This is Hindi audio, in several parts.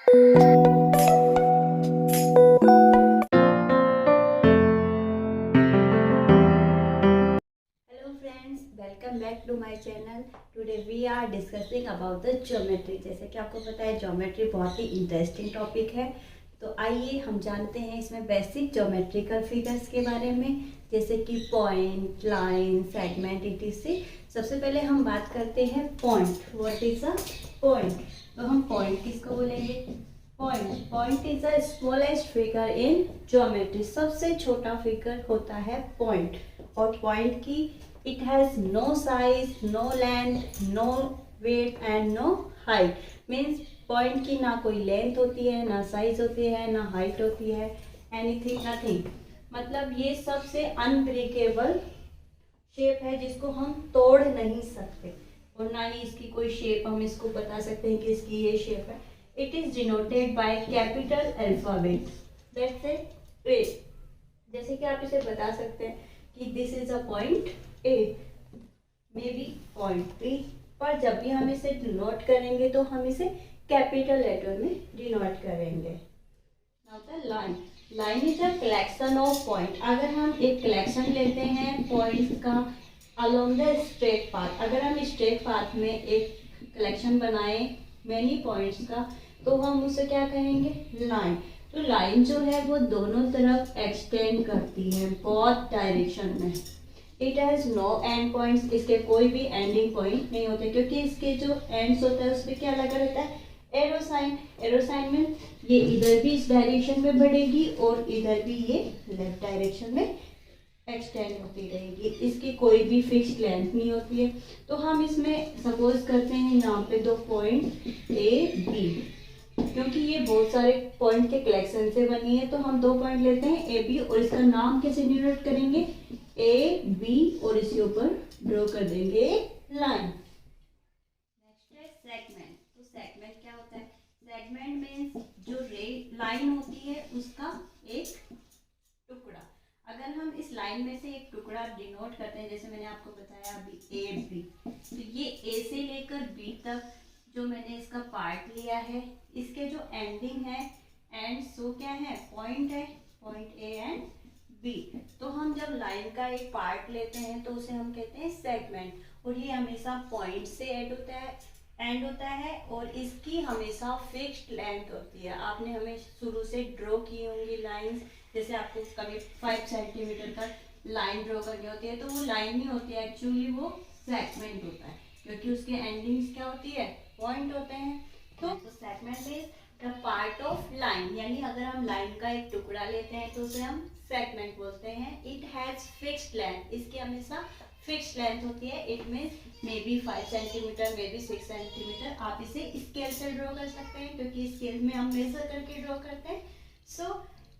Welcome back to my channel. Today we are discussing about the geometry. जैसे कि आपको पता है ज्योमेट्री बहुत ही इंटरेस्टिंग टॉपिक है। तो आइए हम जानते हैं इसमें बेसिक ज्योमेट्रिकल फिगर्स के बारे में, जैसे कि पॉइंट, लाइन, सेगमेंट, etc। सबसे पहले हम बात करते हैं point. What is a point? तो हम पॉइंट किसको बोलेंगे? Point is a smallest figure in geometry. सबसे छोटा फिगर होता है पॉइंट। और पॉइंट की it has no size, no length, no weight and no height। means point की ना कोई लेंथ होती है, ना साइज होती है, ना हाइट होती है, एनीथिंग, नथिंग। मतलब ये सबसे अनब्रेकेबल शेप है जिसको हम तोड़ नहीं सकते, और ना ही इसकी कोई शेप हम इसको बता सकते हैं कि इसकी ये शेप है। It is denoted by capital alphabet, that's it. A, जैसे कि आप इसे बता सकते हैं कि this is a point A, maybe point B, पर जब भी हम इसे डिनोट करेंगे तो हम इसे कैपिटल लेटर में डिनोट करेंगे। Now the line. Line is a collection of point. अगर हम एक कलेक्शन लेते हैं पॉइंट्स का अलोंग द स्ट्रेट पाथ, अगर हम स्ट्रेट पाथ में एक कलेक्शन बनाए मैनी पॉइंट्स का, तो हम उसे क्या कहेंगे? लाइन। तो लाइन जो है वो दोनों तरफ एक्सटेंड करती है, बोथ डायरेक्शन में। It has no end points. इसके कोई भी एंडिंग पॉइंट नहीं होते, क्योंकि इसके जो एंड्स होता है उस पर क्या लगा रहता है? Arrow sign. एरो साइन में ये इधर भी इस डायरेक्शन में बढ़ेगी और इधर भी ये लेफ्ट डायरेक्शन में एक्सटेंड होती रहेगी। इसकी कोई भी फिक्स लेंथ नहीं होती है। तो हम इसमें सपोज करते हैं यहाँ पे दो पॉइंट ए बी, क्योंकि ये बहुत सारे पॉइंट के कलेक्शन से बनी है, तो हम दो पॉइंट लेते हैं ए बी, और इसका नाम कैसे डिनोट करेंगे? ए बी, और इसके ऊपर ड्रॉ कर देंगे लाइन। नेक्स्ट है सेगमेंट। तो सेगमेंट क्या होता है? सेगमेंट मीन्स जो लाइन होती है उसका एक टुकड़ा। अगर हम इस लाइन में से एक टुकड़ा डिनोट करते हैं, जैसे मैंने आपको बताया अभी ए बी, तो ये ए से लेकर बी तक जो मैंने इसका पार्ट लिया है, इसके जो एंडिंग है, एंड सो क्या है? पॉइंट है, पॉइंट ए एंड बी। तो हम जब लाइन का एक पार्ट लेते हैं तो उसे हम कहते हैं सेगमेंट, और ये हमेशा पॉइंट से एंड होता है, और इसकी हमेशा फिक्स्ड लेंथ होती है। आपने हमें शुरू से ड्रॉ की होंगी लाइंस, जैसे आपको कभी 5 सेंटीमीटर का लाइन ड्रॉ करनी होती है, तो वो लाइन नहीं होती है, एक्चुअली वो सेगमेंट होता है, क्योंकि उसके एंडिंग्स क्या होती है? पॉइंट होते हैं। तो segment is the part of line, यानी अगर हम लाइन का एक टुकड़ा लेते हैं तो उसे हम सेगमेंट बोलते हैं। It has fixed length. इसकी हमेशा फिक्स्ड लेंथ होती है। It means may be 5 centimetre, may be 6 centimetre. आप इसे स्केल से ड्रॉ कर सकते हैं, क्योंकि स्केल में हम मेजर करके ड्रॉ करते हैं। सो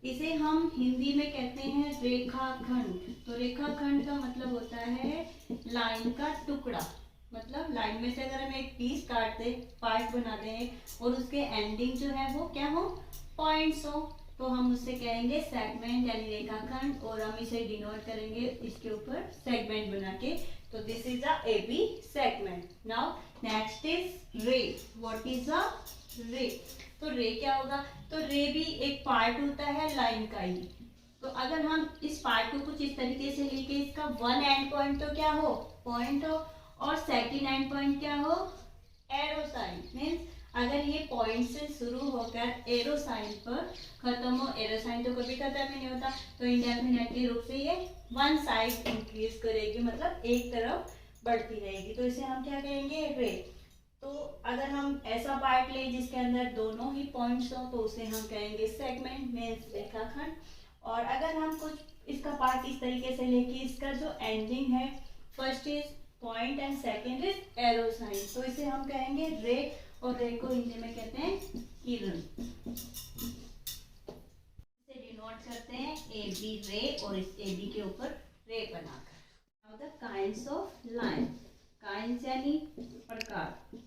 इसे हम हिंदी में कहते हैं रेखाखंड। तो रेखाखंड का मतलब होता है लाइन का टुकड़ा। मतलब लाइन में से अगर हम एक पीस काट दे, पार्ट बना दें, और उसके एंडिंग जो है वो क्या हो? पॉइंट्स हो, तो हम उससे कहेंगे सेगमेंट यानी रेखाखंड, और हम इसे डिनोट करेंगे इसके ऊपर सेगमेंट बना के। तो this is a A B segment. Now next is ray. What is a ray? तो रे क्या होगा? तो रे भी एक पार्ट होता है लाइन का ही। तो अगर हम इस पार्ट को कुछ इस तरीके से लेके इसका वन एंड पॉइंट तो क्या हो? पॉइंट हो, और सेकंड एंड पॉइंट क्या हो? Arrow sign. मीन्स अगर ये पॉइंट से शुरू होकर एरो साइन पर खत्म हो, एरो साइन तो कभी खत्म ही नहीं होता, तो इंडेफिनेट के रूप से ये वन साइड इंक्रीज करेगी, मतलब एक तरफ बढ़ती रहेगी। तो इसे हम क्या कहेंगे? रे। तो अगर हम ऐसा पार्ट लें जिसके अंदर दोनों ही पॉइंट्स हो, तो उसे हम कहेंगे सेगमेंट, मीन्स रेखाखंड। और अगर हम कुछ इसका पार्ट इस तरीके से लेके इसका जो एंडिंग है, first is point and second is arrow sign, तो इसे हम कहेंगे रे। और रे को हिंदी में कहते हैं किरण। इसे डिनोट करते हैं ए बी रे, और इस ए बी के ऊपर रे बनाकर। Now the kinds of line. Kinds यानी प्रकार।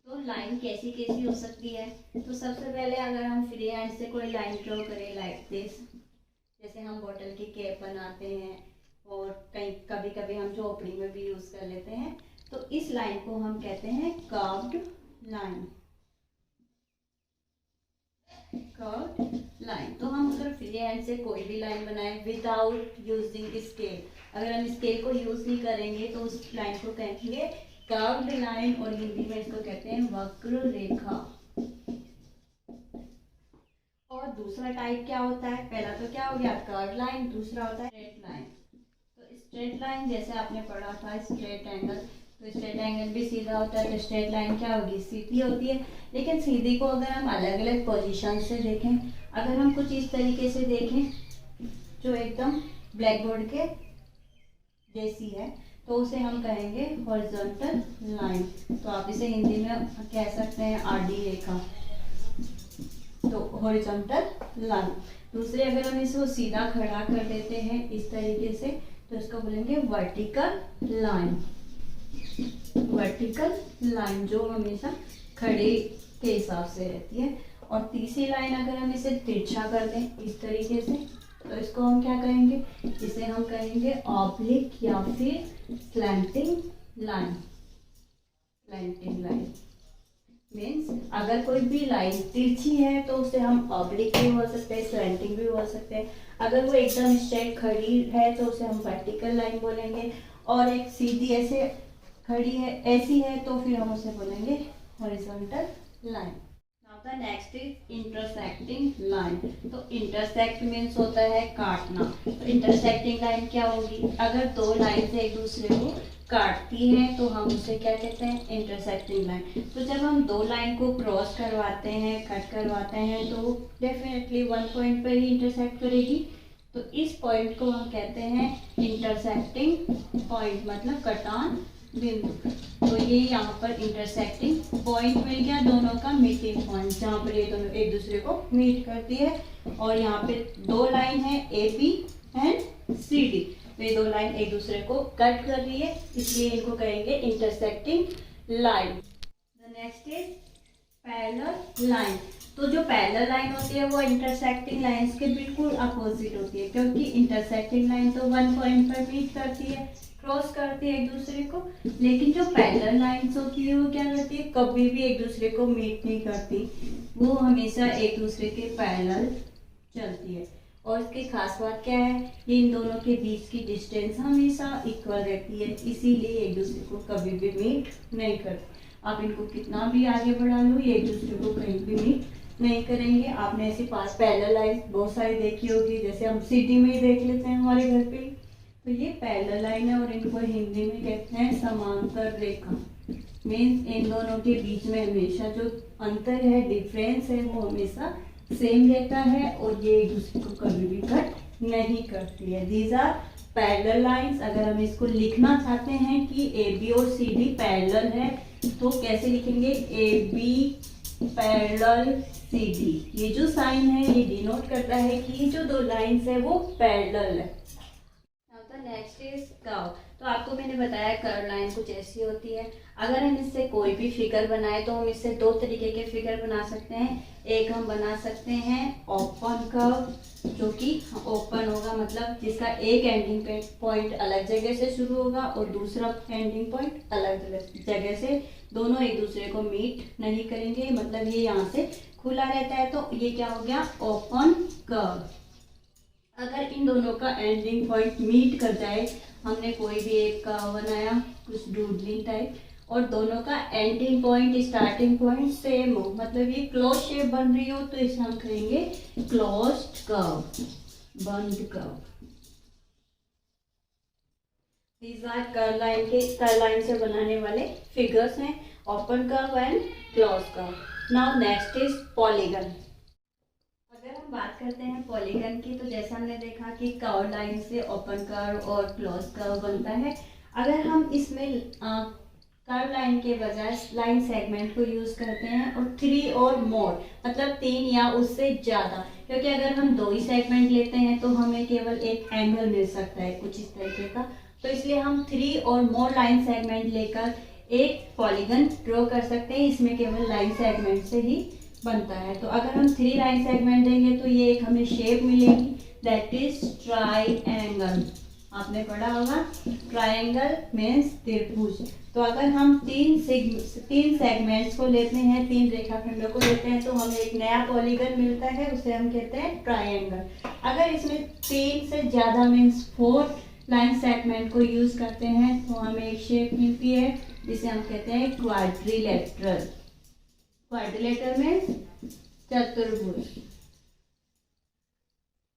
तो लाइन कैसी कैसी हो सकती है? तो सबसे पहले अगर हम फ्री हैंड से कोई लाइन ड्रॉ करें लाइक दिस, जैसे हम बोतल की कैप बनाते हैं, और कहीं कभी कभी हम जो ओपनिंग में भी यूज कर लेते हैं, तो इस लाइन को हम कहते हैं कर्व्ड लाइन। Curved line. तो हम अगर फ्री हैंड से कोई भी लाइन बनाए विदाउट यूजिंग स्केल, अगर हम स्केल को यूज नहीं करेंगे तो उस लाइन को कहेंगे कर्व्ड लाइन, और हिंदी में इसको कहते हैं वक्र रेखा। और दूसरा टाइप क्या होता है, पहला तो क्या हो गया कर्व लाइन, दूसरा होता है स्ट्रेट लाइन। तो स्ट्रेट लाइन जैसे आपने पढ़ा था स्ट्रेट एंगल, तो स्ट्रेट एंगल भी सीधा होता है, तो स्ट्रेट लाइन क्या होगी, सीधी होती है। लेकिन सीधी को अगर हम अलग अलग पोजीशन से देखें, अगर हम कुछ इस तरीके से देखें जो एकदम ब्लैक बोर्ड के जैसी है, तो उसे हम कहेंगे हॉरिजॉन्टल लाइन। तो आप इसे हिंदी में कह सकते हैं आड़ी रेखा, तो हॉरिजॉन्टल लाइन। दूसरे अगर हम इसको सीधा खड़ा कर देते हैं इस तरीके से, तो इसको बोलेंगे वर्टिकल लाइन। वर्टिकल लाइन जो हमेशा खड़े के हिसाब से रहती है। और तीसरी लाइन अगर हम इसे तिरछा कर दें इस तरीके से, तो इसको हम क्या कहेंगे, इसे हम कहेंगे ऑब्लिक या फिर slanting line. Slanting line means अगर कोई भी लाइन तिरछी है तो उसे हम ऑब्लिक भी बोल सकते हैं, स्लैंटिंग भी बोल सकते हैं। अगर वो एकदम स्ट्रेट खड़ी है तो उसे हम वर्टिकल लाइन बोलेंगे, और एक सीधी ऐसे खड़ी है ऐसी है तो फिर हम उसे बोलेंगे horizontal line. Now the next is intersecting line. तो इंटरसेक्ट मीन्स होता है काटना। तो इंटरसेक्टिंग लाइन क्या होगी, अगर दो लाइन से एक दूसरे को काटती है तो हम उसे क्या कहते हैं, इंटरसेक्टिंग लाइन। तो जब हम दो लाइन को क्रॉस करवाते हैं, कट करवाते हैं, तो डेफिनेटली वन पॉइंट पर ही इंटरसेक्ट करेगी। तो इस पॉइंट को हम कहते हैं इंटरसेक्टिंग पॉइंट, मतलब कटान बिंदु। तो ये यहाँ पर इंटरसेक्टिंग पॉइंट मिल गया, दोनों का मीटिंग पॉइंट, जहाँ पर ये दोनों एक दूसरे को मीट करती है। और यहाँ पे दो लाइन है A B and C D, तो ये दो लाइन एक दूसरे को कट कर रही है, इसलिए इनको कहेंगे intersecting line. The next is parallel line. तो जो पैरेलल लाइन होती है वो इंटरसेक्टिंग लाइंस के बिल्कुल अपोजिट होती है, क्योंकि इंटरसेक्टिंग लाइन तो वन पॉइंट पर मीट करती है, क्रॉस करती है एक दूसरे को। लेकिन जो पैरेलल लाइंस होती है वो क्या करती है, कभी भी एक दूसरे को मीट नहीं करती, वो हमेशा एक दूसरे के पैरेलल चलती है। और इसकी खास बात क्या है, ये इन दोनों के बीच की डिस्टेंस हमेशा इक्वल रहती है, इसीलिए एक दूसरे को कभी भी मीट नहीं करती। आप इनको कितना भी आगे बढ़ा लो, ये एक दूसरे को कहीं भी मीट नहीं करेंगे। आपने ऐसे पास पैरेलल लाइन बहुत सारी देखी होगी, जैसे हम सिटी में ही देख लेते हैं हमारे घर पे। तो ये पैरेलल लाइन है और इनको हिंदी में कहते हैं समांतर रेखा। मीन्स इन दोनों के बीच में हमेशा जो अंतर है, डिफरेंस है, वो हमेशा सेम रहता है और ये एक दूसरे को कभी भी कट नहीं करती है। These are parallel lines. अगर हम इसको लिखना चाहते हैं कि ए बी और सी डी पैरेलल है, तो कैसे लिखेंगे, A B parallel C D. ये जो साइन है ये डिनोट करता है कि ये जो दो लाइंस है वो पैरेलल है। Next is curve. तो आपको मैंने बताया कर्व लाइन कुछ ऐसी होती है। अगर हम इससे कोई भी फिगर बनाए तो हम इससे दो तरीके के फिगर बना सकते हैं। एक हम बना सकते हैं ओपन कर्व, जो कि ओपन होगा, मतलब जिसका एक एंडिंग पॉइंट अलग जगह से शुरू होगा और दूसरा एंडिंग पॉइंट अलग जगह से, दोनों एक दूसरे को मीट नहीं करेंगे, मतलब ये यहाँ से खुला रहता है, तो ये क्या हो गया, ओपन कर्व। अगर इन दोनों का एंडिंग पॉइंट मीट कर जाए, हमने कोई भी एक कर्व बनाया कुछ डूडलिंग टाइप, और दोनों का ending point starting point same हो, मतलब ये क्लोज शेप बन रही हो, तो इसे हम कहेंगे क्लोज्ड कर्व, बंद curve. These are curve line से बनाने वाले फिगर्स हैं, open curve and close curve. Now next is polygon. अगर हम बात करते हैं पॉलीगन की, तो जैसा हमने देखा कि कर्व लाइन से ओपन कर्व और क्लोज कर्व बनता है। अगर हम इसमें कर्व लाइन के बजाय लाइन सेगमेंट को यूज करते हैं और 3 और मोर, मतलब 3 या उससे ज़्यादा, क्योंकि अगर हम 2 ही सेगमेंट लेते हैं तो हमें केवल एक एंगल मिल सकता है कुछ इस तरीके का, तो इसलिए हम 3 और मोर लाइन सेगमेंट लेकर एक पॉलीगन ड्रॉ कर सकते हैं। इसमें केवल लाइन सेगमेंट से ही बनता है। तो अगर हम 3 लाइन सेगमेंट देंगे तो ये एक हमें शेप मिलेगी, दैट इज ट्राइएंगल। आपने पढ़ा होगा ट्रायंगल मीन्स त्रिभुज। तो अगर हम तीन सेगमेंट्स को लेते हैं, 3 रेखाखंडों को लेते हैं, तो हमें एक नया पॉलीगन मिलता है, उसे हम कहते हैं ट्रायंगल। अगर इसमें 3 से ज़्यादा मीन्स 4 लाइन सेगमेंट को यूज करते हैं तो हमें एक शेप मिलती है जिसे हम कहते हैं क्वाड्रिलेटरल। क्वाड्रिलेटरल मीन्स चतुर्भुज,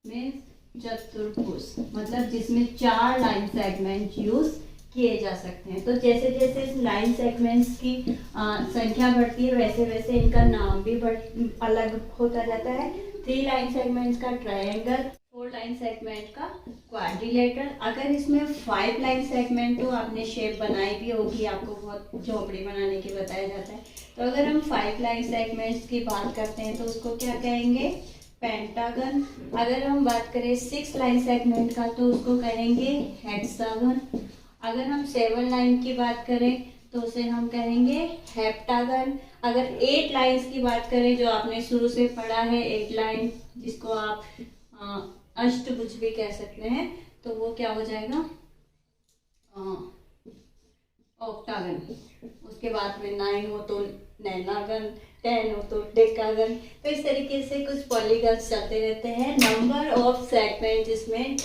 मीन्स चतुर्भुज मतलब जिसमें 4 लाइन सेगमेंट यूज किए जा सकते हैं। तो जैसे जैसे इस लाइन सेगमेंट्स की संख्या बढ़ती है वैसे वैसे इनका नाम भी अलग होता जाता है। 3 लाइन सेगमेंट्स का ट्रायंगल, 4 लाइन सेगमेंट का क्वाड्रिलेटरल। अगर इसमें 5 लाइन सेगमेंट, तो आपने शेप बनाई भी होगी, आपको बहुत झोपड़ी बनाने की बताया जाता है। तो अगर हम 5 लाइन सेगमेंट्स की बात करते हैं तो उसको क्या कहेंगे, पेंटागन। अगर हम बात करें 6 लाइन सेगमेंट का तो उसको कहेंगे हेक्सागन। अगर हम 7 लाइन की बात करें तो उसे हम कहेंगे हेप्टागन। अगर 8 लाइन्स की बात करें, जो आपने शुरू से पढ़ा है 8 लाइन, जिसको आप अष्टभुज भी कह सकते हैं, तो वो क्या हो जाएगा, ऑक्टागन। उसके बाद में 9 हो तो नैनागन, 10 हो तो डेकागन। तो इस तरीके से कुछ पॉलीगन्स चलते रहते हैं। नंबर ऑफ सेगमेंट जिसमें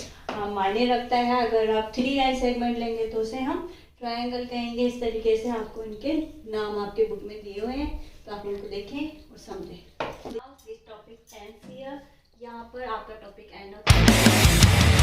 मायने रखता है। अगर आप 3 लाइन सेगमेंट लेंगे तो उसे हम ट्रायंगल कहेंगे। इस तरीके से आपको इनके नाम आपके बुक में दिए हुए हैं, तो आप उनको देखें और समझें। Now this topic ends here. यहाँ पर आपका टॉपिक एंड होता है।